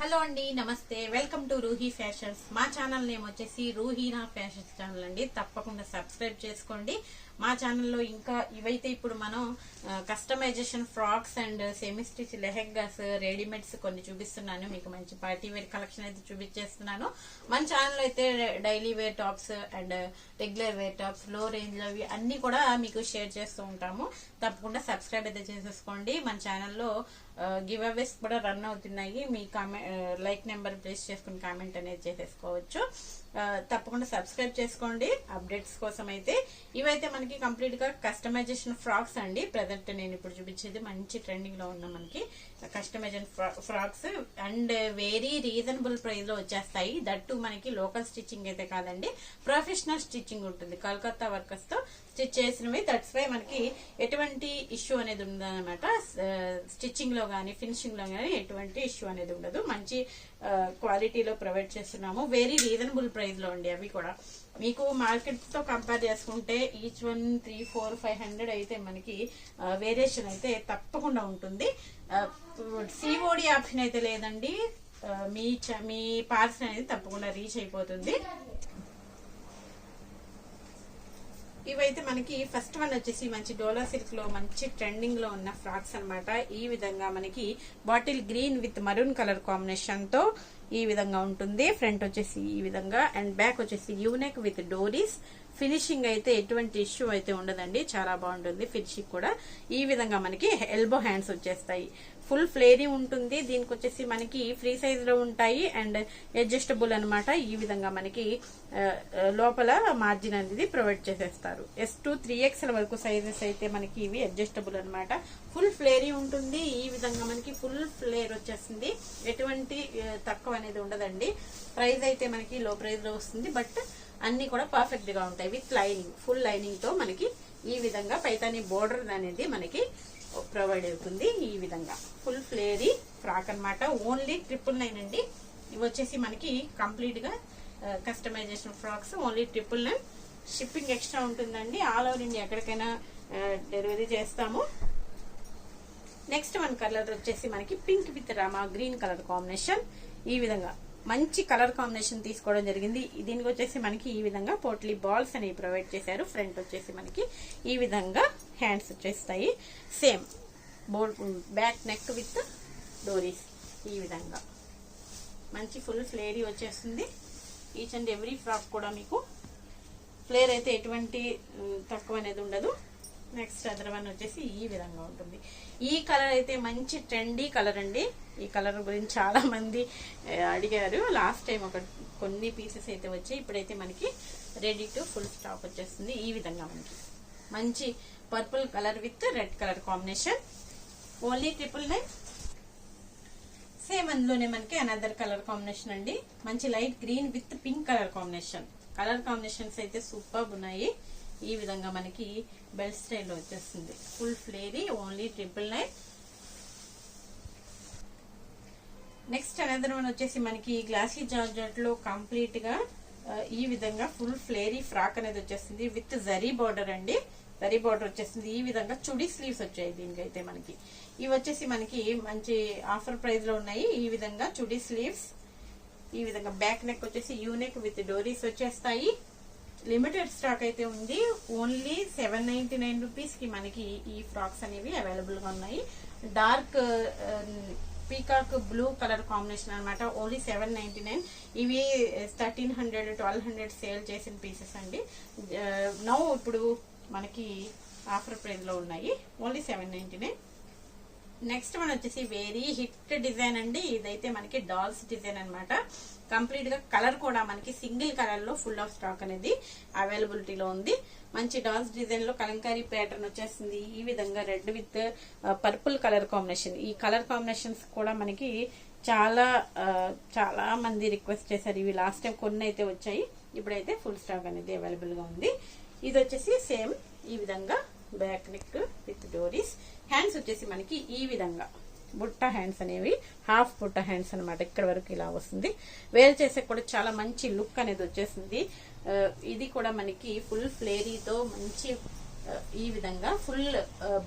Hello అండి, నమస్తే. Welcome to Roohi fashions. మా ఛానల్ నేమ్ వచ్చేసి రూహీనా ఫ్యాషన్స్ ఛానల్ అండి. తప్పకుండా సబ్స్క్రైబ్ చేసుకోండి. మా ఛానల్లో ఇంకా ఇవైతే ఇప్పుడు మనం customisation frocks and semi stitch lehengas readymades కొన్ని చూపిస్తున్నాను. మీకు మంచి పార్టీ వేర్ కలెక్షన్ అయితే చూపించేస్తున్నాను. మన ఛానల్ అయితే daily wear tops and regular wear tops, low range లో అన్ని కూడా మీకు షేర్ చేస్తూ ఉంటాము. తప్పకుండా సబ్స్క్రైబ్ అయితే చేసేసుకోండి. మన ఛానల్లో గివ్ అవేస్ కూడా రన్ అవుతున్నాయి. మీ లైక్ నెంబర్ ప్లేస్ చేసుకుని కామెంట్ అనేది చేసేసుకోవచ్చు. తప్పకుండా సబ్స్క్రైబ్ చేసుకోండి అప్డేట్స్ కోసం. అయితే ఇవైతే మనకి కంప్లీట్ గా కస్టమైజేషన్ ఫ్రాక్స్ అండి. ప్రజెంట్ నేను ఇప్పుడు చూపించేది మంచి ట్రెండింగ్ లో ఉన్న మనకి customisation frocks and very reasonable price లో వచ్చేస్తాయి. దట్టు మనకి లోకల్ స్టిచ్చింగ్ అయితే కాదండి, ప్రొఫెషనల్ స్టిచ్చింగ్ ఉంటుంది. కలకత్తా వర్కర్స్ తో స్టిచ్ చేసినవి. దట్స్ వై మనకి ఎటువంటి ఇష్యూ అనేది ఉండదన్నమాట. స్టిచ్చింగ్ లో గానీ ఫినిషింగ్ లో గానీ ఎటువంటి ఇష్యూ అనేది ఉండదు. మంచి క్వాలిటీలో ప్రొవైడ్ చేస్తున్నాము. వెరీ రీజనబుల్ ప్రైస్ లో అండి. అవి కూడా మీకు మార్కెట్ తో కంపేర్ చేసుకుంటే ఈచ్ వన్ 300-400-500 అయితే మనకి వేరియేషన్ అయితే తప్పకుండా ఉంటుంది. సిఓడి ఆప్షన్ అయితే లేదండి. మీ పార్సల్ అనేది తప్పకుండా రీచ్ అయిపోతుంది. ఇవైతే మనకి ఫస్ట్ వన్ వచ్చేసి మంచి డోలా సిల్క్ లో మంచి ట్రెండింగ్ లో ఉన్న ఫ్రాక్స్ అన్నమాట. ఈ విధంగా మనకి bottle green with maroon colour combination తో ఈ విధంగా ఉంటుంది. ఫ్రంట్ వచ్చేసి ఈ విధంగా అండ్ బ్యాక్ వచ్చేసి యూనెక్ విత్ డోరీస్. ఫినిషింగ్ అయితే ఎటువంటి ఇష్యూ అయితే ఉండదండి, చాలా బాగుంటుంది ఫినిషింగ్ కూడా. ఈ విధంగా మనకి ఎల్బో హ్యాండ్స్ వచ్చేస్తాయి. ఫుల్ ఫ్లేరీ ఉంటుంది. దీనికి వచ్చేసి మనకి ఫ్రీ సైజ్ లో ఉంటాయి అండ్ అడ్జస్టబుల్ అనమాట. ఈ విధంగా మనకి లోపల మార్జిన్ అనేది ప్రొవైడ్ చేసేస్తారు. S2 3XL వరకు సైజెస్ అయితే మనకి ఇవి అడ్జస్టబుల్ అనమాట. ఫుల్ ఫ్లేరీ ఉంటుంది. ఈ విధంగా మనకి ఫుల్ ఫ్లేర్ వచ్చేస్తుంది. ఎటువంటి తక్కువ అనేది ఉండదండి. ప్రైస్ అయితే మనకి లో ప్రైస్ లో వస్తుంది, బట్ అన్ని కూడా పర్ఫెక్ట్ గా ఉంటాయి. విత్ లైనింగ్, ఫుల్ లైనింగ్ తో మనకి ఈ విధంగా పైతాని బోర్డర్ అనేది మనకి ప్రొవైడ్ అవుతుంది. ఈ విధంగా ఫుల్ ఫ్లేరీ ఫ్రాక్ అన్నమాట. ఓన్లీ 999 అండి. ఇవి వచ్చేసి మనకి కంప్లీట్ గా customisation frocks. Only 999. Shipping extra ఉంటుందండి. ఆల్ ఓవర్ ఇండియా ఎక్కడికైనా డెలివరీ చేస్తాము. నెక్స్ట్ వన్ కలర్ వచ్చేసి మనకి pink with Rama green colour combination. ఈ విధంగా మంచి కలర్ కాంబినేషన్ తీసుకోవడం జరిగింది. దీనికి వచ్చేసి మనకి ఈ విధంగా పోట్లీ బాల్స్ అనేవి ప్రొవైడ్ చేశారు. ఫ్రంట్ వచ్చేసి మనకి ఈ విధంగా హ్యాండ్స్ వచ్చేస్తాయి. Same back neck with doris. ఈ విధంగా మంచి ఫుల్ ఫ్లేరీ వచ్చేస్తుంది. ఈచ్ అండ్ ఎవ్రీ ఫ్రాక్ కూడా మీకు ఫ్లేర్ అయితే ఎటువంటి తక్కువ అనేది ఉండదు. నెక్స్ట్ అదర్ వన్ వచ్చేసి ఈ విధంగా ఉంటుంది. ఈ కలర్ అయితే మంచి ట్రెండీ కలర్ అండి. ఈ కలర్ గురించి చాలా మంది అడిగారు. లాస్ట్ టైం కొన్ని పీసెస్ అయితే వచ్చాయి. ఇప్పుడైతే మనకి రెడీ టు ఫుల్ స్టాక్ వచ్చేస్తుంది. ఈ విధంగా మనకి మంచి purple colour with red colour combination. Only 999. Same అందులోనే మనకి అనదర్ కలర్ కాంబినేషన్ అండి. మంచి light green with pink colour combination. Colour combinations అయితే సూపర్ ఉన్నాయి. ఈ విధంగా మనకి బెల్ట్ స్టైల్లో వచ్చేస్తుంది. Full ఫ్లేరీ. Only 999. Next another one వచ్చేసి మనకి గ్లాసీ జార్జెట్ లో కంప్లీట్ గా ఈ విధంగా ఫుల్ ఫ్లేరీ ఫ్రాక్ అనేది వచ్చేస్తుంది. విత్ జరీ బార్డర్ అండి. జరీ బార్డర్ వచ్చేస్తుంది. ఈ విధంగా చుడీ స్లీవ్స్ వచ్చాయి దీనికైతే మనకి. ఇవి వచ్చేసి మనకి మంచి ఆఫర్ ప్రైస్ లో ఉన్నాయి. ఈ విధంగా చుడీ స్లీవ్స్. ఈ విధంగా బ్యాక్ నెక్ వచ్చేసి యూనెక్ విత్ డోరీస్ వచ్చేస్తాయి. లిమిటెడ్ స్టాక్ అయితే ఉంది. ఓన్లీ 799 రూపీస్ కి మనకి ఈ ఫ్రాక్స్ అనేవి అవైలబుల్ గా ఉన్నాయి. Dark peacock blue colour combination అనమాట. ఓన్లీ 799. ఇవి 1300-1200 సేల్ చేసిన పీసెస్ అండి. నౌ ఇప్పుడు మనకి ఆఫర్ ప్రైస్ లో ఉన్నాయి. ఓన్లీ 799. నెక్స్ట్ వన్ వచ్చేసి వెరీ హిట్ డిజైన్ అండి. ఇదైతే మనకి డాల్స్ డిజైన్ అనమాట. కంప్లీట్ గా కలర్ కూడా మనకి సింగిల్ కలర్ లో ఫుల్ ఆఫ్ స్టాక్ అనేది అవైలబిలిటీలో ఉంది. మంచి డాల్స్ డిజైన్ లో కలంకారీ ప్యాటర్న్ వచ్చేస్తుంది. ఈ విధంగా red with purple colour combination. ఈ కలర్ కాంబినేషన్స్ కూడా మనకి చాలా మంది రిక్వెస్ట్ చేశారు. ఇవి లాస్ట్ టైం కొన్ని అయితే వచ్చాయి. ఇప్పుడైతే ఫుల్ స్టాక్ అనేది అవైలబుల్ గా ఉంది. ఇది వచ్చేసి సేమ్ ఈ విధంగా బ్యాక్ నెక్ విత్ డోరీస్. హ్యాండ్స్ వచ్చేసి మనకి ఈ విధంగా బుట్ట హ్యాండ్స్ అనేవి హాఫ్ బుట్ట హ్యాండ్స్ అనమాట. ఇక్కడ వరకు ఇలా వస్తుంది. వేర్ చేసే కూడా చాలా మంచి లుక్ అనేది వచ్చేసింది. ఇది కూడా మనకి ఫుల్ ఫ్లేరీతో మంచి ఈ విధంగా ఫుల్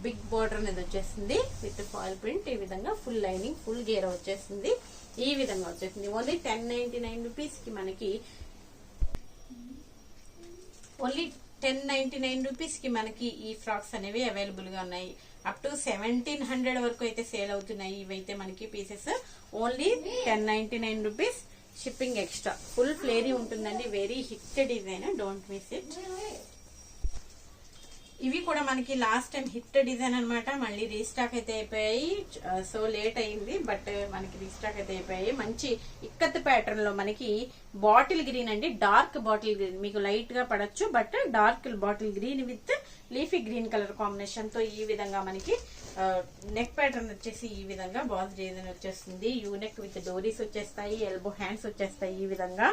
బిగ్ బోర్డర్ అనేది వచ్చేసింది విత్ ఫాయిల్ ప్రింట్. ఈ విధంగా ఫుల్ లైనింగ్, ఫుల్ గేర్ వచ్చేసింది. ఈ విధంగా వచ్చేసింది. ఓన్లీ 1099 రూపీస్ కి మనకి ఓన్లీ 1099 రూపీస్ కి మనకి ఈ ఫ్రాక్స్ అనేవి అవైలబుల్ గా ఉన్నాయి. అప్ టు 1700 వరకు అయితే సేల్ అవుతున్నాయి. ఇవైతే మనకి pieces only 1099 rupees, shipping extra. Full flary ఉంటుందండి, very hit design, don't miss it. ఇవి కూడా మనకి లాస్ట్ టైం హిట్ డిజైన్ అనమాట. మళ్ళీ రీస్టాక్ అయితే అయిపోయాయి. సో లేట్ అయింది, బట్ మనకి రీస్టాక్ అయితే అయిపోయాయి. మంచి ఇక్కత్ ప్యాటర్న్ లో మనకి బాటిల్ గ్రీన్ అండి, డార్క్ బాటిల్ గ్రీన్. మీకు లైట్ గా పడచ్చు, but dark bottle green with leafy green colour combination తో ఈ విధంగా మనకి నెక్ ప్యాటర్న్ వచ్చేసి ఈ విధంగా బాల్ డిజైన్ వచ్చేస్తుంది. యూనెక్ విత్ డోరీస్ వచ్చేస్తాయి, ఎల్బో హ్యాండ్స్ వచ్చేస్తాయి. ఈ విధంగా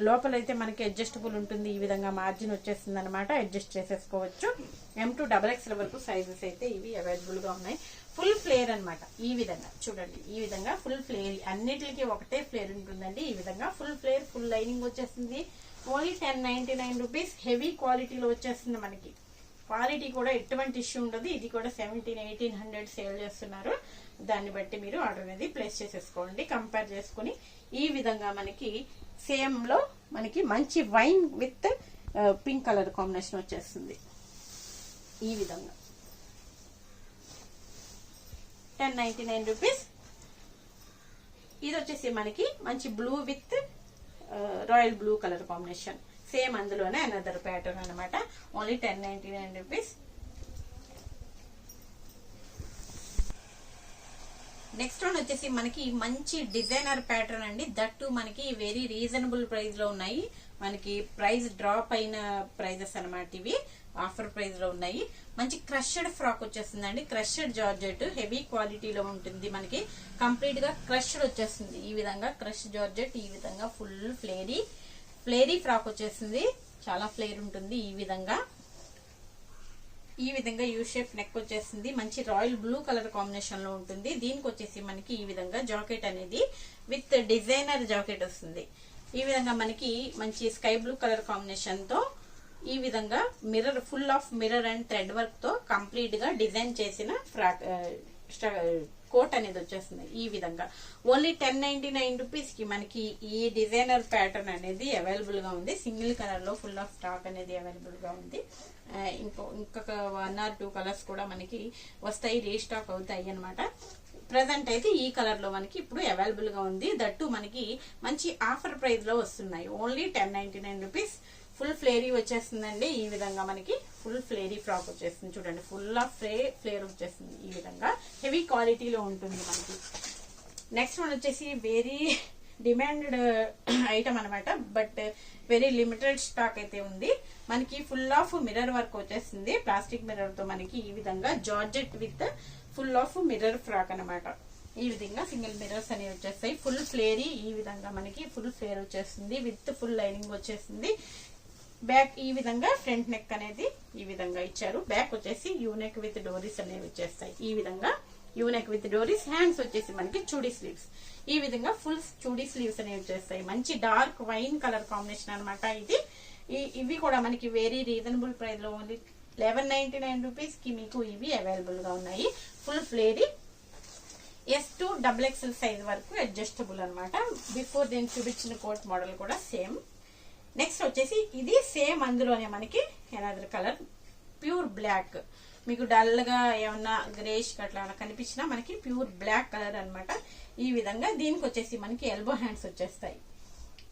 లోపలైతే మనకి అడ్జస్టబుల్ ఉంటుంది. ఈ విధంగా మార్జిన్ వచ్చేస్తుంది అనమాట, అడ్జస్ట్ చేసేసుకోవచ్చు. M2XXL వరకు సైజెస్ అయితే ఇవి అవైలబుల్ గా ఉన్నాయి. ఫుల్ ఫ్లేర్ అనమాట. ఈ విధంగా చూడండి, ఈ విధంగా ఫుల్ ఫ్లేర్, అన్నిటికి ఒకటే ఫ్లేర్ ఉంటుందండి. ఈ విధంగా ఫుల్ ఫ్లేర్, ఫుల్ లైనింగ్ వచ్చేస్తుంది. Only 1099 rupees. హెవీ క్వాలిటీలో వచ్చేస్తుంది మనకి. క్వాలిటీ కూడా ఎటువంటి ఇష్యూ ఉండదు. ఇది కూడా 1700-1800 సేల్ చేస్తున్నారు. దాన్ని బట్టి మీరు ఆర్డర్ అనేది ప్లేస్ చేసేసుకోండి. కంపేర్ చేసుకుని ఈ విధంగా మనకి సేమ్ లో మనకి మంచి wine with pink colour combination వచ్చేస్తుంది. ఈ విధంగా 1099 రూపీస్. ఇది వచ్చేసి మనకి మంచి blue with royal blue colour combination. Same అందులోనే అనదర్ ప్యాటర్న్ అనమాట. Only 1099 rupees. నెక్స్ట్ వన్ వచ్చేసి మనకి మంచి డిజైనర్ ప్యాటర్న్ అండి. దట్టు మనకి వెరీ రీజనబుల్ ప్రైస్ లో ఉన్నాయి. మనకి ప్రైస్ డ్రాప్ అయిన ప్రైజెస్ అనమాట. ఇవి ఆఫర్ ప్రైస్ లో ఉన్నాయి. మంచి క్రష్డ్ ఫ్రాక్ వచ్చేస్తుందండి. క్రష్డ్ జార్జెట్ హెవీ క్వాలిటీలో ఉంటుంది. మనకి కంప్లీట్ గా క్రష్డ్ వచ్చేస్తుంది. ఈ విధంగా క్రష్ జార్జెట్, ఈ విధంగా ఫుల్ ఫ్లేరీ ఫ్రాక్ వచ్చేస్తుంది. చాలా ఫ్లేర్ ఉంటుంది. ఈ విధంగా యూ షేప్ నెక్ వచ్చేస్తుంది. మంచి రాయల్ బ్లూ కలర్ కాంబినేషన్ లో ఉంటుంది. దీనికి వచ్చేసి మనకి ఈ విధంగా జాకెట్ అనేది విత్ డిజైనర్ జాకెట్ వస్తుంది. ఈ విధంగా మనకి మంచి స్కై బ్లూ కలర్ కాంబినేషన్ తో ఈ విధంగా mirror, full of mirror and thread work తో కంప్లీట్ గా డిజైన్ చేసిన ఫ్రాక్ కోట్ అనేది వచ్చేస్తుంది. ఈ విధంగా ఓన్లీ 1099 రూపీస్ కి మనకి ఈ డిజైనర్ ప్యాటర్న్ అనేది అవైలబుల్ గా ఉంది. సింగిల్ కలర్ లో ఫుల్ ఆఫ్ స్టాక్ అనేది అవైలబుల్ గా ఉంది. ఇంకొక 1 or 2 కలర్స్ కూడా మనకి వస్తాయి, రీస్టాక్ అవుతాయి అనమాట. ప్రెసెంట్ అయితే ఈ కలర్ లో మనకి ఇప్పుడు అవైలబుల్ గా ఉంది. దట్టు మనకి మంచి ఆఫర్ ప్రైస్ లో వస్తున్నాయి. Only 1099 rupees. ఫుల్ ఫ్లేరీ వచ్చేస్తుందండి. ఈ విధంగా మనకి ఫుల్ ఫ్లేరీ ఫ్రాక్ వచ్చేస్తుంది. చూడండి, ఫుల్ ఆఫ్ ఫ్లేర్ వచ్చేస్తుంది. ఈ విధంగా హెవీ క్వాలిటీలో ఉంటుంది మనకి. నెక్స్ట్ వన్ వచ్చేసి వెరీ డిమాండెడ్ ఐటమ్ అనమాట, బట్ వెరీ లిమిటెడ్ స్టాక్ అయితే ఉంది. మనకి ఫుల్ ఆఫ్ మిర్రర్ వర్క్ వచ్చేస్తుంది. ప్లాస్టిక్ మిర్రర్ తో మనకి ఈ విధంగా georgette with full of mirror frock అనమాట. ఈ విధంగా సింగిల్ మిర్రర్స్ అనేవి వచ్చేస్తాయి. ఫుల్ ఫ్లేరీ, ఈ విధంగా మనకి ఫుల్ ఫ్లేర్ వచ్చేస్తుంది. విత్ ఫుల్ లైనింగ్ వచ్చేస్తుంది. బ్యాక్ ఈ విధంగా ఫ్రంట్ నెక్ అనేది ఈ విధంగా ఇచ్చారు. బ్యాక్ వచ్చేసి యూనెక్ విత్ డోరీస్ అనేవి వచ్చేస్తాయి. ఈ విధంగా యూనెక్ విత్ డోరీస్. హ్యాండ్స్ వచ్చేసి మనకి చూడీ స్లీవ్స్. ఈ విధంగా ఫుల్ చూడీ స్లీవ్స్ అనేవి వచ్చేస్తాయి. మంచి డార్క్ వైన్ కలర్ కాంబినేషన్ అనమాట ఇది. ఇవి కూడా మనకి వెరీ రీజనబుల్ ప్రైస్ లో ఉంది. 1199 రూపీస్ కి మీకు ఇవి అవైలబుల్ గా ఉన్నాయి. ఫుల్ ఫ్లేరీ S2XXL సైజ్ వరకు అడ్జస్టబుల్ అనమాట. బిఫోర్ నేను చూపించిన కోట్ మోడల్ కూడా సేమ్. నెక్స్ట్ వచ్చేసి ఇది సేమ్ అందులోనే మనకి ఎనదర్ కలర్ ప్యూర్ బ్లాక్. మీకు డల్ గా ఏమన్నా గ్రేష్ అట్లా కనిపించినా మనకి ప్యూర్ బ్లాక్ కలర్ అనమాట. ఈ విధంగా దీనికి వచ్చేసి మనకి ఎల్బో హ్యాండ్స్ వచ్చేస్తాయి.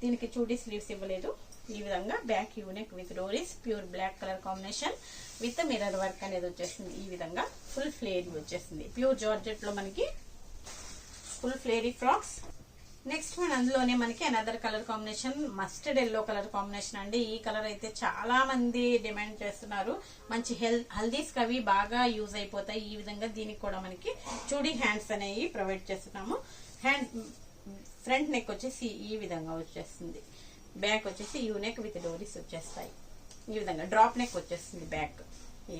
దీనికి చూడీ స్లీవ్స్ ఇవ్వలేదు. ఈ విధంగా back U neck with doris, pure black colour combination with mirror work అనేది వచ్చేస్తుంది. ఈ విధంగా ఫుల్ ఫ్లేరీ వచ్చేస్తుంది. ప్యూర్ జార్జెట్ లో మనకి ఫుల్ ఫ్లేరీ ఫ్రాక్స్. నెక్స్ట్ వన్ అందులోనే మనకి another colour combination mustard yellow colour combination అండి. ఈ కలర్ అయితే చాలా మంది డిమాండ్ చేస్తున్నారు. మంచి హల్దీస్ కవి బాగా యూజ్ అయిపోతాయి. ఈ విధంగా దీనికి కూడా మనకి చూడీ హ్యాండ్స్ అనేవి ప్రొవైడ్ చేస్తున్నాము. హ్యాండ్ ఫ్రంట్ నెక్ వచ్చేసి ఈ విధంగా వచ్చేస్తుంది. బ్యాక్ వచ్చేసి యూ నెక్ విత్ డోరీస్ వచ్చేస్తాయి. ఈ విధంగా డ్రాప్ నెక్ వచ్చేస్తుంది బ్యాక్. ఈ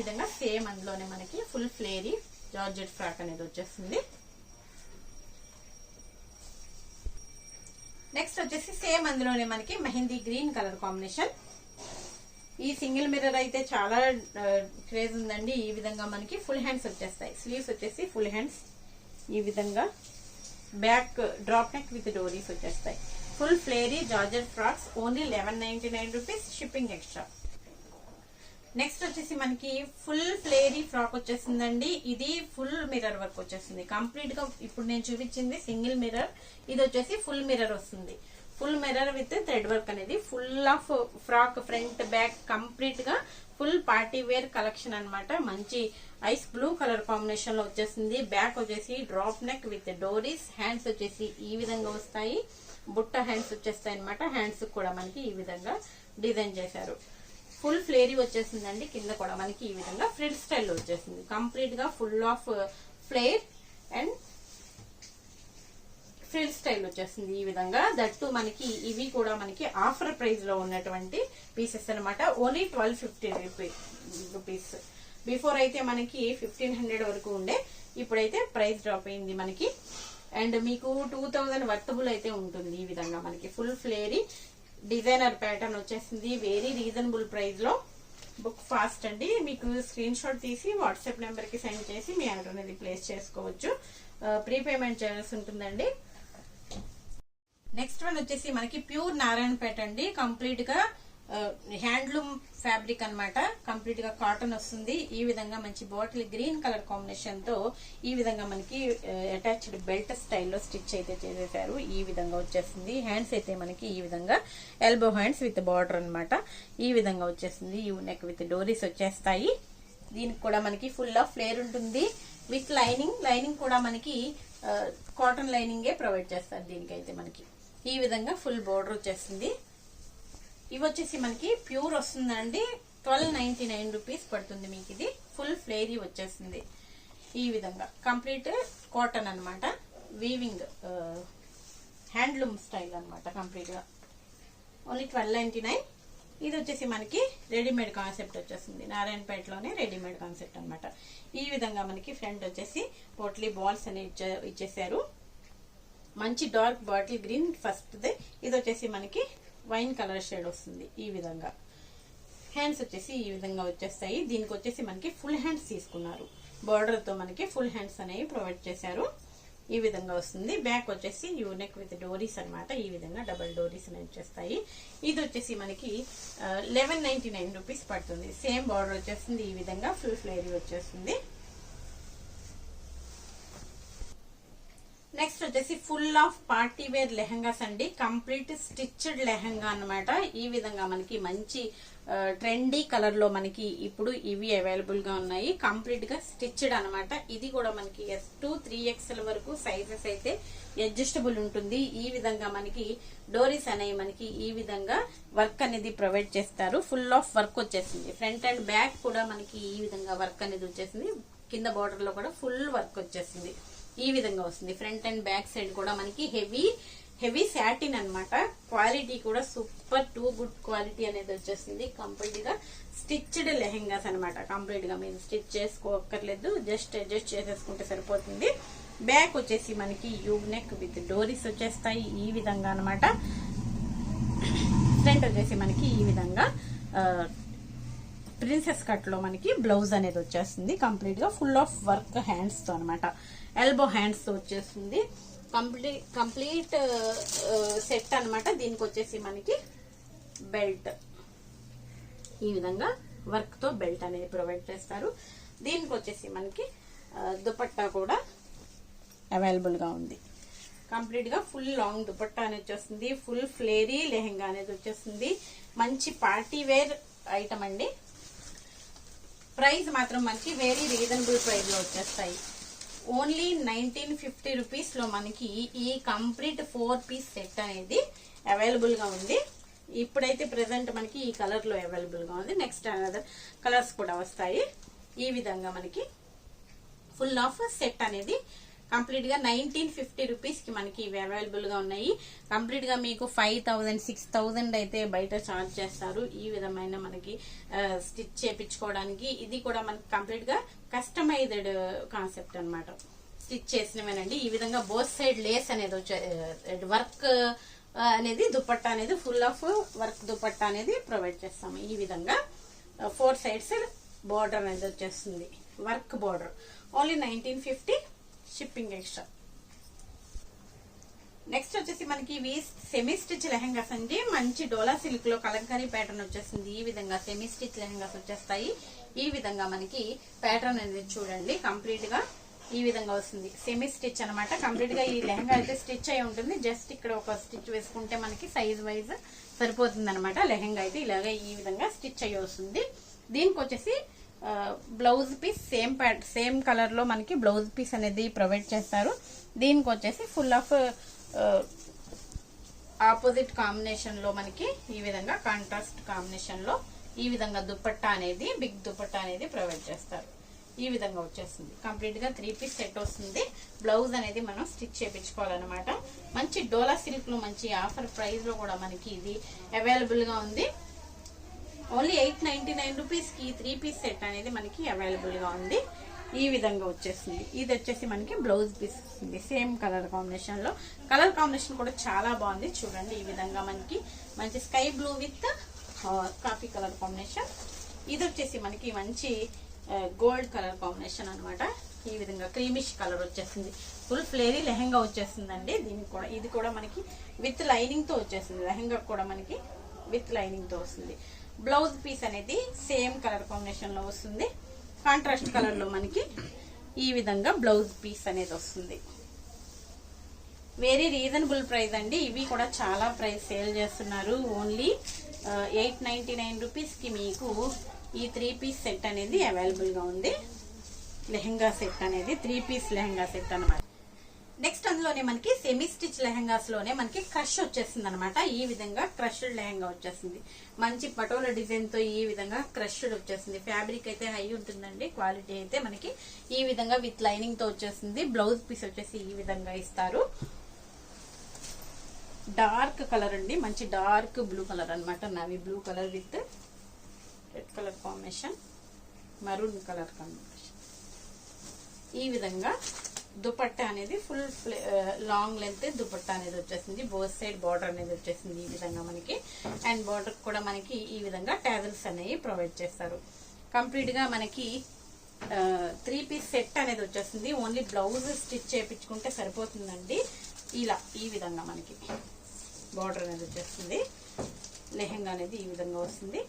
విధంగా సేమ్ అందులోనే మనకి ఫుల్ ఫ్లేరీ జార్జెట్ ఫ్రాక్ అనేది వచ్చేస్తుంది. నెక్స్ట్ వచ్చేసి సేమ్ అందులోనే మనకి మెహందీ గ్రీన్ కలర్ కాంబినేషన్. ఈ సింగిల్ మిర్రర్ అయితే చాలా క్రేజ్ ఉందండి. ఈ విధంగా మనకి ఫుల్ హ్యాండ్స్ వచ్చేస్తాయి. స్లీవ్స్ వచ్చేసి ఫుల్ హ్యాండ్స్ ఈ విధంగా, back drop neck with doris వచ్చేస్తాయి. Full ఫ్లేరీ georgette frocks only 1199 rupees, shipping extra. Next వచ్చేసి మనకి ఫుల్ ఫ్లేరీ ఫ్రాక్ వచ్చేసిందండి. ఇది ఫుల్ మిర్రర్ వర్క్ వచ్చేస్తుంది కంప్లీట్ గా. ఇప్పుడు నేను చూపించింది సింగిల్ మిర్రర్, ఇది వచ్చేసి ఫుల్ మిర్రర్ వస్తుంది. Full mirror with thread work అనేది. Full of frock front back complete గా ఫుల్ పార్టీ వేర్ కలెక్షన్ అన్నమాట. మంచి ఐస్ బ్లూ కలర్ కాంబినేషన్ లో వచ్చేసింది. బ్యాక్ వచ్చేసి డ్రాప్ నెక్ విత్ డోరీస్. హ్యాండ్స్ వచ్చేసి ఈ విధంగా వస్తాయి, బుట్ట హ్యాండ్స్ వచ్చేస్తాయి అనమాట. హ్యాండ్స్ కూడా మనకి ఈ విధంగా డిజైన్ చేశారు. ఫుల్ ఫ్లేరీ వచ్చేసిందండి. కింద కూడా మనకి ఈ విధంగా ఫ్రిల్ స్టైల్ వచ్చేసింది. కంప్లీట్ గా full of flare and frill style వచ్చేసింది ఈ విధంగా. దట్టు మనకి ఇవి కూడా మనకి ఆఫర్ ప్రైస్ లో ఉన్నటువంటి పీసెస్ అనమాట. Only 1250 rupees. బిఫోర్ అయితే మనకి 1500 వరకు ఉండే, ఇప్పుడైతే ప్రైస్ డ్రాప్ అయింది మనకి. అండ్ మీకు 2000 వర్తబుల్ అయితే ఉంటుంది. ఈ విధంగా మనకి ఫుల్ ఫ్లేరీ డిజైనర్ ప్యాటర్న్ వచ్చేసింది. వెరీ రీజనబుల్ ప్రైస్ లో. బుక్ ఫాస్ట్ అండి. మీకు స్క్రీన్ షాట్ తీసి వాట్సాప్ నెంబర్ కి సెండ్ చేసి మీ ఆర్డర్ అనేది ప్లేస్ చేసుకోవచ్చు. ప్రీపేమెంట్ చేయాల్సి ఉంటుందండి. నెక్స్ట్ వన్ వచ్చేసి మనకి ప్యూర్ నారాయణపేట అండి. కంప్లీట్ గా హ్యాండ్లూమ్ ఫ్యాబ్రిక్ అన్నమాట. కంప్లీట్ గా కాటన్ వస్తుంది. ఈ విధంగా మంచి బాటిల్ గ్రీన్ కలర్ కాంబినేషన్ తో ఈ విధంగా మనకి అటాచ్డ్ బెల్ట్ స్టైల్లో స్టిచ్ అయితే చేసేసారు. ఈ విధంగా వచ్చేసింది. హ్యాండ్స్ అయితే మనకి ఈ విధంగా ఎల్బో హ్యాండ్స్ విత్ బార్డర్ అన్నమాట. ఈ విధంగా వచ్చేసింది. యూ నెక్ విత్ డోరీస్ వచ్చేస్తాయి. దీనికి కూడా మనకి ఫుల్ ఆఫ్ ఫ్లేర్ ఉంటుంది విత్ లైనింగ్. లైనింగ్ కూడా మనకి కాటన్ లైనింగే ప్రొవైడ్ చేస్తారు. దీనికైతే మనకి ఈ విధంగా ఫుల్ బోర్డర్ వచ్చేసింది. ఇవి వచ్చేసి మనకి ప్యూర్ వస్తుందండి. 1299 రూపీస్ పడుతుంది మీకు. ఇది ఫుల్ ఫ్లేరీ వచ్చేసింది. ఈ విధంగా కంప్లీట్ కాటన్ అన్నమాట. వీవింగ్ హ్యాండ్లూమ్ స్టైల్ అన్నమాట. కంప్లీట్ గా ఓన్లీ 1299. ఇది వచ్చేసి మనకి రెడీమేడ్ కాన్సెప్ట్ వచ్చేస్తుంది. నారాయణపేటలోనే రెడీమేడ్ కాన్సెప్ట్ అన్నమాట. ఈ విధంగా మనకి ఫ్రంట్ వచ్చేసి పోట్లీ బాల్స్ అని ఇచ్చేసారు. మంచి dark bottle green first they. ఇది వచ్చేసి మనకి వైన్ కలర్ షేడ్ వస్తుంది. ఈ విధంగా హ్యాండ్స్ వచ్చేసి ఈ విధంగా వచ్చేస్తాయి. దీనికి వచ్చేసి మనకి ఫుల్ హ్యాండ్స్ తీసుకున్నారు. బార్డర్ తో మనకి ఫుల్ హ్యాండ్స్ అనేవి ప్రొవైడ్ చేశారు. ఈ విధంగా వస్తుంది. బ్యాక్ వచ్చేసి యూనెక్ విత్ డోరీస్ అన్నమాట. ఈ విధంగా డబల్ డోరీస్ అనేవి వచ్చేస్తాయి. ఇది వచ్చేసి మనకి 1199 రూపీస్ పడుతుంది. సేమ్ బార్డర్ వచ్చేస్తుంది. ఈ విధంగా ఫుల్ ఫ్లేరీ వచ్చేస్తుంది. నెక్స్ట్ వచ్చేసి full of party wear lehengas అండి. కంప్లీట్ స్టిచ్డ్ లెహంగా అన్నమాట. ఈ విధంగా మనకి మంచి ట్రెండీ కలర్ లో మనకి ఇప్పుడు ఇవి అవైలబుల్ గా ఉన్నాయి. కంప్లీట్ గా స్టిచ్డ్ అన్నమాట. ఇది కూడా మనకి S2 3XL వరకు సైజెస్ అయితే అడ్జస్టబుల్ ఉంటుంది. ఈ విధంగా మనకి డోరీస్ అనేవి మనకి ఈ విధంగా వర్క్ అనేది ప్రొవైడ్ చేస్తారు. ఫుల్ ఆఫ్ వర్క్ వచ్చేసింది. ఫ్రంట్ అండ్ బ్యాక్ కూడా మనకి ఈ విధంగా వర్క్ అనేది వచ్చేసింది. కింద బార్డర్ లో కూడా ఫుల్ వర్క్ వచ్చేసింది. ఈ విధంగా వస్తుంది. ఫ్రంట్ అండ్ బ్యాక్ సైడ్ కూడా మనకి హెవీ సాటిన్ అన్నమాట. క్వాలిటీ కూడా సూపర్ టూ గుడ్ క్వాలిటీ అనేది వచ్చేసింది. కంప్లీట్ గా స్టిచ్డ్ లెహెంగాస్ అనమాట. కంప్లీట్ గా మీరు స్టిచ్ చేసుకోక్కర్లేదు, జస్ట్ అడ్జస్ట్ చేసేసుకుంటే సరిపోతుంది. బ్యాక్ వచ్చేసి మనకి యూ నెక్ విత్ డోరీస్ వచ్చేస్తాయి. ఈ విధంగా అనమాట. ఫ్రంట్ వచ్చేసి మనకి ఈ విధంగా ప్రిన్సెస్ కట్ లో మనకి బ్లౌజ్ అనేది వచ్చేస్తుంది. కంప్లీట్ గా ఫుల్ ఆఫ్ వర్క్ హ్యాండ్స్ తో అనమాట. ఎల్బో హ్యాండ్స్ తో వచ్చేస్తుంది. కంప్లీట్ సెట్ అన్నమాట. దీనికి వచ్చేసి మనకి బెల్ట్ ఈ విధంగా వర్క్ తో బెల్ట్ అనేది ప్రొవైడ్ చేస్తారు. దీనికి వచ్చేసి మనకి దుపట్టా కూడా అవైలబుల్ గా ఉంది. కంప్లీట్ గా ఫుల్ లాంగ్ దుపట్టా అనేది వచ్చేస్తుంది. ఫుల్ ఫ్లేరీ లెహెంగా అనేది వచ్చేస్తుంది. మంచి పార్టీ వేర్ ఐటమ్ అండి. ప్రైస్ మాత్రం మనకి వెరీ రీజనబుల్ ప్రైస్ లో వచ్చేస్తాయి. ఓన్లీ 1950 రూపీస్ లో మనకి ఈ కంప్లీట్ 4 పీస్ సెట్ అనేది అవైలబుల్ గా ఉంది. ఇప్పుడైతే ప్రెసెంట్ మనకి ఈ కలర్ లో అవైలబుల్ గా ఉంది. నెక్స్ట్ అనదర్ కలర్స్ కూడా వస్తాయి. ఈ విధంగా మనకి ఫుల్ ఆఫ్ సెట్ అనేది కంప్లీట్ గా 1950 రూపీస్ కి మనకి ఇవి అవైలబుల్ గా ఉన్నాయి. కంప్లీట్ గా మీకు 5000 6000 అయితే బయట చార్జ్ చేస్తారు. ఈ విధమైన మనకి స్టిచ్ చేపించుకోవడానికి. ఇది కూడా మనకి కంప్లీట్ గా కస్టమైజ్డ్ కాన్సెప్ట్ అన్నమాట. స్టిచ్ చేసినవేనండి. ఈ విధంగా బోత్ సైడ్ లేస్ అనేది వర్క్ అనేది దుపట్టా అనేది ఫుల్ ఆఫ్ వర్క్ దుపట్టా అనేది ప్రొవైడ్ చేస్తాము. ఈ విధంగా 4 సైడ్స్ బోర్డర్ అనేది వచ్చేస్తుంది, work border. Only 1950 shipping extra. Next వచ్చేసి మనకి ఇవి సెమీ స్టిచ్ లెహెంగాస్ అండి. మంచి డోలా సిల్క్ లో కలంకారీ ప్యాటర్న్ వచ్చేస్తుంది. ఈ విధంగా సెమీ స్టిచ్ లెహెంగాస్ వచ్చేస్తాయి. ఈ విధంగా మనకి ప్యాటర్న్ అనేది చూడండి, కంప్లీట్ గా ఈ విధంగా వస్తుంది. సెమీ స్టిచ్ అనమాట. కంప్లీట్ గా ఈ లెహంగా అయితే స్టిచ్ అయి ఉంటుంది. జస్ట్ ఇక్కడ ఒక స్టిచ్ వేసుకుంటే మనకి సైజ్ వైజ్ సరిపోతుంది అనమాట. లెహంగా అయితే ఇలాగే ఈ విధంగా స్టిచ్ అయ్యి వస్తుంది. దీనికి వచ్చేసి బ్లౌజ్ పీస్ సేమ్ కలర్ లో మనకి బ్లౌజ్ పీస్ అనేది ప్రొవైడ్ చేస్తారు. దీనికి వచ్చేసి ఫుల్ ఆఫ్ ఆపోజిట్ కాంబినేషన్ లో మనకి ఈ విధంగా కాంట్రాస్ట్ కాంబినేషన్ లో ఈ విధంగా దుపట్టా అనేది బిగ్ దుపట్టా అనేది ప్రొవైడ్ చేస్తారు. ఈ విధంగా వచ్చేస్తుంది. కంప్లీట్ గా 3 పీస్ సెట్ వస్తుంది. బ్లౌజ్ అనేది మనం స్టిచ్ చేయించుకోవాలన్నమాట. మంచి డోలా సిల్క్ లో మంచి ఆఫర్ ప్రైస్ లో కూడా మనకి ఇది అవైలబుల్ గా ఉంది. ఓన్లీ 899 రూపీస్ కి 3 పీస్ సెట్ అనేది మనకి అవైలబుల్ గా ఉంది. ఈ విధంగా వచ్చేస్తుంది. ఇది వచ్చేసి మనకి బ్లౌజ్ పీస్ వస్తుంది. సేమ్ కలర్ కాంబినేషన్ లో. కలర్ కాంబినేషన్ కూడా చాలా బాగుంది చూడండి. ఈ విధంగా మనకి మంచి sky blue with coffee colour combination. ఇది వచ్చేసి మనకి మంచి గోల్డ్ కలర్ కాంబినేషన్ అనమాట. ఈ విధంగా క్రీమిష్ కలర్ వచ్చేసింది. ఫుల్ ఫ్లేరీ లెహంగా వచ్చేస్తుందండి. దీనికి కూడా ఇది కూడా మనకి విత్ లైనింగ్ తో వచ్చేసింది. లెహంగా కూడా మనకి విత్ లైనింగ్ తో వస్తుంది. బ్లౌజ్ పీస్ అనేది సేమ్ కలర్ కాంబినేషన్ లో వస్తుంది. కాంట్రాస్ట్ కలర్ లో మనకి ఈ విధంగా బ్లౌజ్ పీస్ అనేది వస్తుంది. వెరీ రీజనబుల్ ప్రైస్ అండి. ఇవి కూడా చాలా ప్రైస్ సేల్ చేస్తున్నారు. ఓన్లీ 899 రూపీస్ కి మీకు ఈ 3 పీస్ సెట్ అనేది అవైలబుల్ గా ఉంది. లెహంగా సెట్ అనేది 3 పీస్ లెహంగా సెట్ అనమాట. నెక్స్ట్ అందులోనే మనకి సెమీ స్టిచ్ లెహంగాస్ లోనే మనకి క్రష్ వచ్చేస్తుంది అనమాట. ఈ విధంగా క్రష్డ్ లెహంగా వచ్చేస్తుంది. మంచి పటోలా డిజైన్ తో ఈ విధంగా క్రష్డ్ వచ్చేస్తుంది. ఫ్యాబ్రిక్ అయితే హై ఉంటుందండి. క్వాలిటీ అయితే మనకి ఈ విధంగా విత్ లైనింగ్ తో వచ్చేస్తుంది. బ్లౌజ్ పీస్ వచ్చేసి ఈ విధంగా ఇస్తారు. డార్క్ కలర్ అండి. మంచి డార్క్ బ్లూ కలర్ అనమాట. Navy blue colour with red colour combination, maroon colour combination. ఈ విధంగా దుపట్టా అనేది ఫుల్ లాంగ్ లెంత్ దుపట్టా అనేది వచ్చేసింది. బోత్ సైడ్ బార్డర్ అనేది వచ్చేసింది ఈ విధంగా మనకి. అండ్ బార్డర్ కూడా మనకి ఈ విధంగా టాజల్స్ అనేవి ప్రొవైడ్ చేస్తారు. కంప్లీట్ గా మనకి 3 పీస్ సెట్ అనేది వచ్చేస్తుంది. ఓన్లీ బ్లౌజ్ స్టిచ్ చేయించుకుంటే సరిపోతుందండి. ఇలా ఈ విధంగా మనకి బార్డర్ అనేది వచ్చేస్తుంది. లెహంగా అనేది ఈ విధంగా వస్తుంది.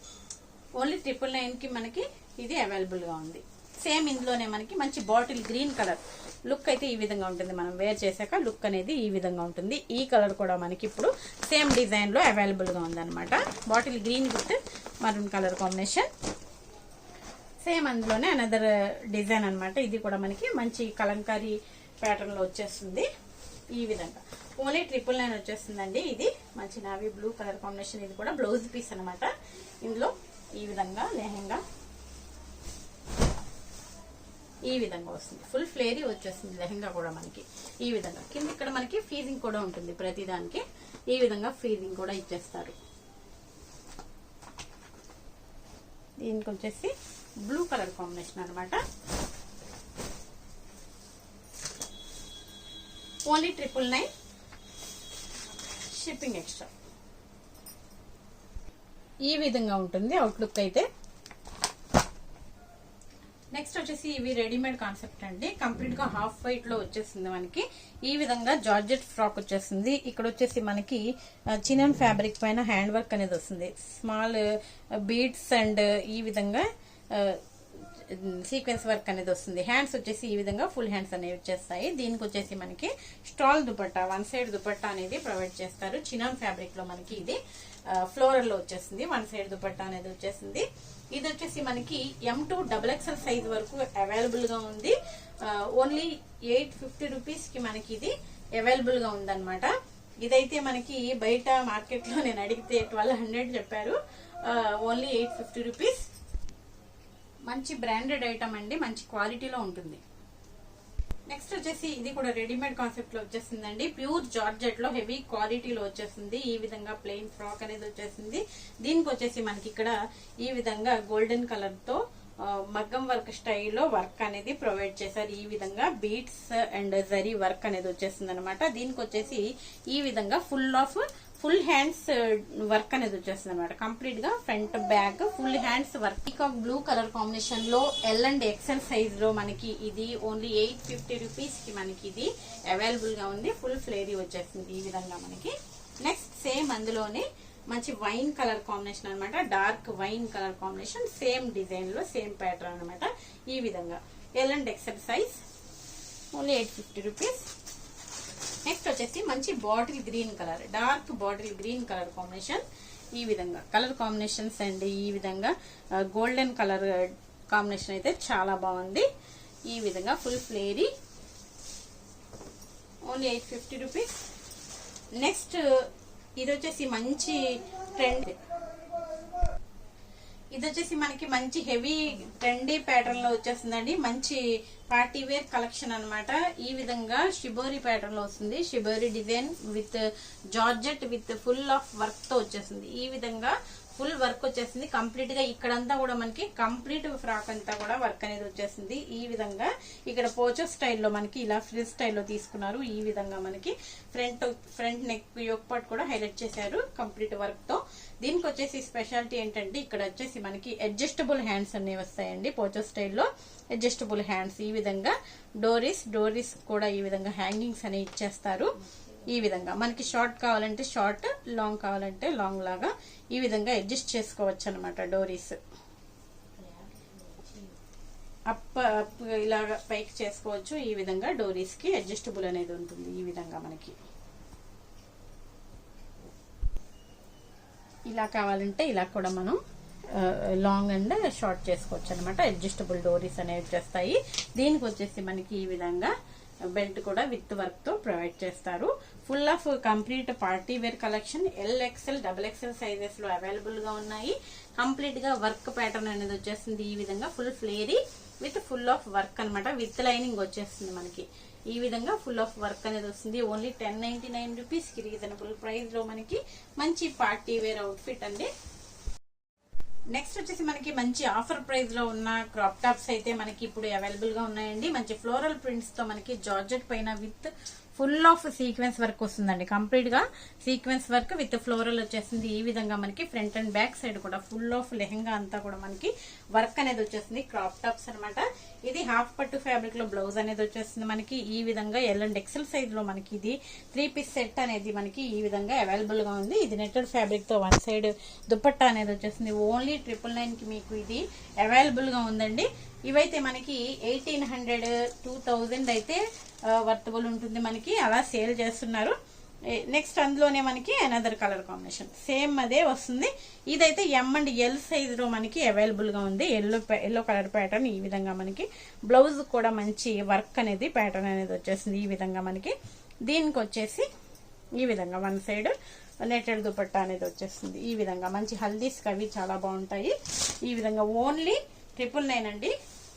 ఓన్లీ 999 కి మనకి ఇది అవైలబుల్ గా ఉంది. సేమ్ ఇందులోనే మనకి మంచి బాటిల్ గ్రీన్ కలర్ లుక్ అయితే ఈ విధంగా ఉంటుంది. మనం వేర్ చేశాక లుక్ అనేది ఈ విధంగా ఉంటుంది. ఈ కలర్ కూడా మనకి ఇప్పుడు సేమ్ డిజైన్ లో అవైలబుల్ గా ఉంది అనమాట. Bottle green with maroon colour combination. Same అందులోనే అనదర్ డిజైన్ అనమాట. ఇది కూడా మనకి మంచి కలంకారీ ప్యాటర్న్ లో వచ్చేస్తుంది. ఈ విధంగా ఓన్లీ 999 వచ్చేస్తుందండి. ఇది మంచి నావీ బ్లూ కలర్ కాంబినేషన్. ఇది కూడా బ్లౌజ్ పీస్ అనమాట. ఇందులో ఈ విధంగా లెహంగా ఈ విధంగా వస్తుంది. ఫుల్ ఫ్లేరీ వచ్చేస్తుంది లెహంగా కూడా మనకి. ఈ విధంగా కింద ఇక్కడ మనకి ఫీజింగ్ కూడా ఉంటుంది. ప్రతి దానికి ఈ విధంగా ఫీజింగ్ కూడా ఇచ్చేస్తారు. దీనికి వచ్చేసి బ్లూ కలర్ కాంబినేషన్ అనమాట. Only 999 shipping extra. ఈ విధంగా ఉంటుంది అవుట్లుక్ అయితే. నెక్స్ట్ వచ్చేసి ఇవి రెడీమేడ్ కాన్సెప్ట్ అండి. కంప్లీట్ గా హాఫ్ వైట్ లో వచ్చేసింది మనకి. ఈ విధంగా జార్జెట్ ఫ్రాక్ వచ్చేసింది. ఇక్కడ వచ్చేసి మనకి చినన్ ఫ్యాబ్రిక్ పైన హ్యాండ్ వర్క్ అనేది వస్తుంది. స్మాల్ బీడ్స్ అండ్ ఈ విధంగా సీక్వెన్స్ వర్క్ అనేది వస్తుంది. హ్యాండ్స్ వచ్చేసి ఈ విధంగా ఫుల్ హ్యాండ్స్ అనేవి వచ్చేస్తాయి. దీనికి వచ్చేసి మనకి స్టాల్ దుపట్టా, 1 సైడ్ దుపట్టా అనేది ప్రొవైడ్ చేస్తారు. చినాన్ ఫ్యాబ్రిక్ లో మనకి ఇది ఫ్లోరల్ లో వచ్చేసింది. 1 సైడ్ దుపట్టా అనేది వచ్చేసింది. ఇది వచ్చేసి మనకి M2 XXL సైజ్ వరకు అవైలబుల్ గా ఉంది. ఓన్లీ 850 రూపీస్ కి మనకి ఇది అవైలబుల్ గా ఉందన్నమాట. ఇదైతే మనకి బయట మార్కెట్ లో నేను అడిగితే 1200 చెప్పారు. Only 850 rupees. మంచి బ్రాండెడ్ ఐటమ్ అండి. మంచి క్వాలిటీలో ఉంటుంది. నెక్స్ట్ వచ్చేసి ఇది కూడా రెడీమేడ్ కాన్సెప్ట్ లో వచ్చేసిందండి. ప్యూర్ జార్జెట్ లో హెవీ క్వాలిటీలో వచ్చేసింది. ఈ విధంగా ప్లెయిన్ ఫ్రాక్ అనేది వచ్చేసింది. దీనికి వచ్చేసి మనకి ఇక్కడ ఈ విధంగా గోల్డెన్ కలర్ తో మగ్గం వర్క్ స్టైల్లో వర్క్ అనేది ప్రొవైడ్ చేశారు. ఈ విధంగా బీట్స్ అండ్ జరీ వర్క్ అనేది వచ్చేసింది అనమాట. దీనికి వచ్చేసి ఈ విధంగా full of full hands work అనేది వచ్చేస్తుంది అనమాట. కంప్లీట్ గా front back full hands work. Peacock blue colour combination లో ఎల్ అండ్ ఎక్సెల్ సైజ్ లో మనకి ఇది ఓన్లీ 850 రూపీస్ కి మనకి ఇది అవైలబుల్ గా ఉంది. ఫుల్ ఫ్లేరీ వచ్చేస్తుంది ఈ విధంగా మనకి. నెక్స్ట్ సేమ్ అందులోనే మంచి వైన్ కలర్ కాంబినేషన్ అనమాట. Dark wine colour combination same design లో సేమ్ ప్యాటర్న్ అనమాట. ఈ విధంగా L and XL size only 850 rupees. Next వచ్చేసి మంచి bottle green colour, dark bottle green colour combination. ఈ విధంగా కలర్ కాంబినేషన్స్ అండ్ ఈ విధంగా గోల్డెన్ కలర్ కాంబినేషన్ అయితే చాలా బాగుంది. ఈ విధంగా ఫుల్ ఫ్లేరీ ఓన్లీ 850 రూపీస్. నెక్స్ట్ ఇది వచ్చేసి మంచి ట్రెండ్, ఇది వచ్చేసి మనకి మంచి హెవీ ట్రెండీ ప్యాటర్న్ లో వచ్చేస్తుందండి. మంచి పార్టీ వేర్ కలెక్షన్ అనమాట. ఈ విధంగా షిబోరి ప్యాటర్న్ లో వస్తుంది. Shibori design with georgette with full of work తో వచ్చేస్తుంది. ఈ విధంగా ఫుల్ వర్క్ వచ్చేసింది కంప్లీట్ గా. ఇక్కడంతా కూడా మనకి కంప్లీట్ ఫ్రాక్ అంతా కూడా వర్క్ అనేది వచ్చేసింది. ఈ విధంగా ఇక్కడ పోచో స్టైల్లో మనకి ఇలా ఫ్రిల్ స్టైల్లో తీసుకున్నారు. ఈ విధంగా మనకి ఫ్రంట్ నెక్ యోక్ పార్ట్ కూడా హైలైట్ చేశారు కంప్లీట్ వర్క్ తో. దీనికి వచ్చేసి స్పెషాలిటీ ఏంటంటే ఇక్కడ వచ్చేసి మనకి అడ్జస్టబుల్ హ్యాండ్స్ అనేవి వస్తాయండి. పోచో స్టైల్లో అడ్జస్టబుల్ హ్యాండ్స్. ఈ విధంగా డోరీస్ కూడా ఈ విధంగా హ్యాంగింగ్స్ అనేవి ఇచ్చేస్తారు. ఈ విధంగా మనకి షార్ట్ కావాలంటే షార్ట్, లాంగ్ కావాలంటే లాంగ్ లాగా ఈ విధంగా అడ్జస్ట్ చేసుకోవచ్చు అనమాట. డోరీస్ అప్ ఇలాగా పైకి చేసుకోవచ్చు. ఈ విధంగా డోరీస్ కి అడ్జస్టబుల్ అనేది ఉంటుంది. ఈ విధంగా మనకి ఇలా కావాలంటే ఇలా కూడా మనం లాంగ్ అండ్ షార్ట్ చేసుకోవచ్చు అనమాట. అడ్జస్టబుల్ డోరీస్ అనేవి వచ్చేస్తాయి. దీనికి వచ్చేసి మనకి ఈ విధంగా బెల్ట్ కూడా విత్ వర్క్ తో ప్రొవైడ్ చేస్తారు. Full of complete party wear collection L XL double XL sizes లో అవైలబుల్ గా ఉన్నాయి. కంప్లీట్ గా వర్క్ ప్యాటర్న్ అనేది వచ్చేస్తుంది. ఈ విధంగా full ఫ్లేరీ with full of work అనమాట. విత్ లైనింగ్ వచ్చేస్తుంది మనకి. ఈ విధంగా ఫుల్ ఆఫ్ వర్క్ అనేది వస్తుంది. ఓన్లీ 1099 రూపీస్ కి రీజనబుల్ ప్రైస్ లో మనకి మంచి పార్టీ వేర్ అవుట్ఫిట్ అండి. నెక్స్ట్ వచ్చేసి మనకి మంచి ఆఫర్ ప్రైస్ లో ఉన్న క్రాప్ టాప్స్ అయితే మనకి ఇప్పుడు అవైలబుల్ గా ఉన్నాయండి. మంచి ఫ్లోరల్ ప్రింట్స్ తో మనకి జార్జెట్ పైన with full of sequence work వస్తుందండి. కంప్లీట్ గా సీక్వెన్స్ వర్క్ విత్ ఫ్లోరల్ వచ్చేస్తుంది. ఈ విధంగా మనకి ఫ్రంట్ అండ్ బ్యాక్ సైడ్ కూడా ఫుల్ ఆఫ్ లెహంగా అంతా కూడా మనకి వర్క్ అనేది వచ్చేస్తుంది. క్రాప్ టాప్స్ అనమాట. ఇది హాఫ్ పట్టు ఫ్యాబ్రిక్ లో బ్లౌజ్ అనేది వచ్చేస్తుంది మనకి. ఈ విధంగా ఎల్ అండ్ ఎక్సెల్ సైజ్ లో మనకి ఇది 3 పీస్ సెట్ అనేది మనకి ఈ విధంగా అవైలబుల్ గా ఉంది. ఇది నెట్టెడ్ ఫ్యాబ్రిక్ తో వన్ సైడ్ దుపట్టా అనేది వచ్చేస్తుంది. ఓన్లీ 999 కి మీకు ఇది అవైలబుల్ గా ఉందండి. ఇవైతే మనకి 1800, 2000 అయితే వర్తబుల్ ఉంటుంది మనకి. అలా సేల్ చేస్తున్నారు. నెక్స్ట్ అందులోనే మనకి అనదర్ కలర్ కాంబినేషన్ సేమ్ అదే వస్తుంది. ఇదైతే ఎం అండ్ ఎల్ సైజ్ లో మనకి అవైలబుల్ గా ఉంది. Yellow colour pattern. ఈ విధంగా మనకి బ్లౌజ్ కూడా మంచి వర్క్ అనేది ప్యాటర్న్ అనేది వచ్చేసింది. ఈ విధంగా మనకి దీనికి వచ్చేసి ఈ విధంగా వన్ సైడ్ నెట్టెడ్ దుపట్టా అనేది వచ్చేస్తుంది. ఈ విధంగా మంచి హల్దీస్ అవి చాలా బాగుంటాయి. ఈ విధంగా ఓన్లీ 999 అండి.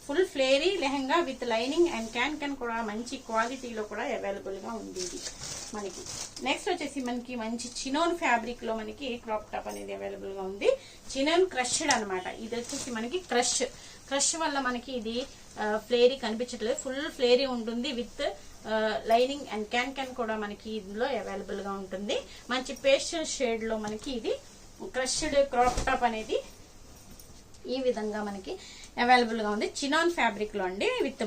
Full ఫ్లేరీ lehenga with lining and can కూడా మంచి క్వాలిటీలో కూడా అవైలబుల్ గా ఉంది ఇది మనకి. నెక్స్ట్ వచ్చేసి మనకి మంచి చినోన్ ఫ్యాబ్రిక్ లో మనకి క్రాప్ టాప్ అనేది అవైలబుల్ గా ఉంది. చినోన్ క్రష్డ్ అనమాట. ఇది వచ్చేసి మనకి క్రష్ వల్ల మనకి ఇది ఫ్లేరీ కనిపించట్లేదు. ఫుల్ ఫ్లేరీ ఉంటుంది విత్ లైనింగ్ అండ్ క్యాన్ కూడా మనకి ఇందులో అవైలబుల్ గా ఉంటుంది. మంచి పేస్టల్ షేడ్ లో మనకి ఇది క్రష్డ్ క్రాప్ టాప్ అనేది ఈ విధంగా మనకి అవైలబుల్ గా ఉంది. చినాన్ ఫ్యాబ్రిక్ లో అండి విత్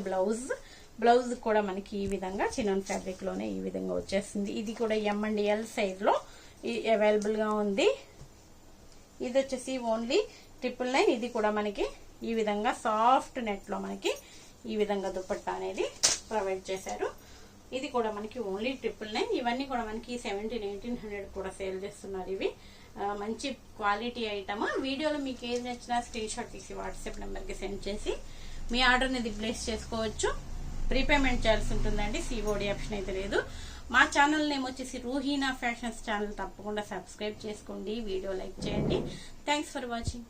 బ్లౌజ్ కూడా మనకి ఈ విధంగా చినాన్ ఫ్యాబ్రిక్ లోనే ఈ విధంగా వచ్చేస్తుంది. ఇది కూడా ఎం అండ్ ఎల్ సైజ్ లో అవైలబుల్ గా ఉంది. ఇది వచ్చేసి ఓన్లీ 999. ఇది కూడా మనకి ఈ విధంగా సాఫ్ట్ నెట్ లో మనకి ఈ విధంగా దుపట్టా అనేది ప్రొవైడ్ చేశారు. ఇది కూడా మనకి ఓన్లీ 999. ఇవన్నీ కూడా మనకి 1700-1800 కూడా సేల్ చేస్తున్నారు. ఇవి మంచి క్వాలిటీ ఐటమ్. వీడియోలో మీకు ఏది నచ్చినా స్క్రీన్ షాట్ తీసి వాట్సాప్ నెంబర్ కి సెండ్ చేసి మీ ఆర్డర్ అనేది ప్లేస్ చేసుకోవచ్చు. ప్రీపేమెంట్ చేయాల్సి ఉంటుందండి. సిఓడి ఆప్షన్ అయితే లేదు. మా ఛానల్ నేమ్ వచ్చేసి రూహీనా ఫ్యాషన్స్ ఛానల్. తప్పకుండా సబ్స్క్రైబ్ చేసుకోండి. వీడియో లైక్ చేయండి. Thanks for watching.